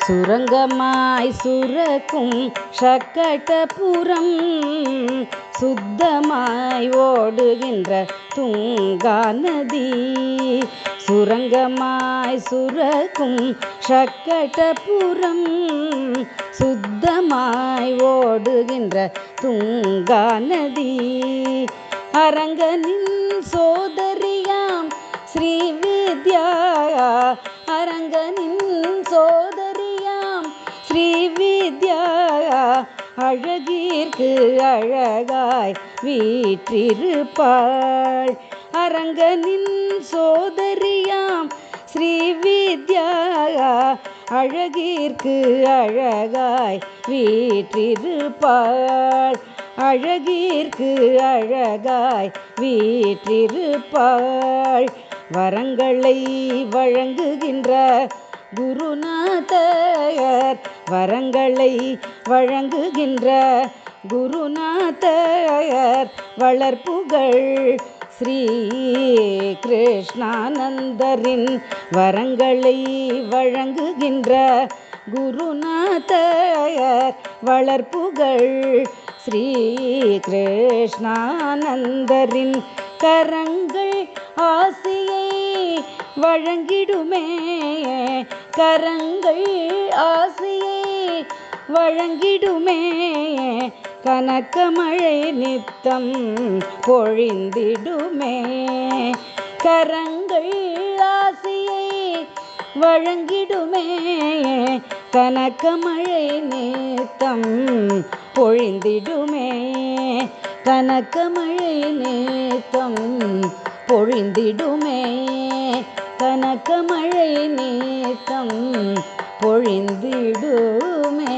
சுரங்கமாய் சுரக்கும் சக்கடபுரம், சுத்தமாய் ஓடுகின்ற துங்கா நதி. சுரங்கமாய் சுரக்கும் சக்கடபுரம், சுத்தமாய் ஓடுகின்ற துங்கா நதி. அரங்கனின் சோதரியாம் ஸ்ரீவித்யா, அரங்கனின் சோதரியாம் ஸ்ரீவித்யா, அழகிற்கு அழகாய் வீற்றிருப்பாள். அரங்கனின் சோதரியாம் ஸ்ரீவித்யா, அழகிற்கு அழகாய் வீற்றிருப்பாள். அழகிற்கு அழகாய் வீற்றிருப்பாள். வரங்களை வழங்குகின்ற குருநாதர், வரங்களை வழங்குகின்ற குருநாதர், வளர்ப்புகள் ஸ்ரீ கிருஷ்ணானந்தரின் வரங்களை வழங்குகின்ற குருநாதர், வளர்ப்புகள் ஸ்ரீ கிருஷ்ணானந்தரின் கரங்கள் ஆசியை வழங்கிடுமே, கரங்கள் ஆசியை வழங்கிடுமே. கனகமழை நித்தம் பொழிந்திடுமே, கரங்கள் ஆசியை வழங்கிடுமே. கனகமழை நித்தம் பொழிந்திடுமே, கனகமழை நித்தம் பொழிந்திடுமே. கனகமழை நித்தம் பொழிந்திடுமே.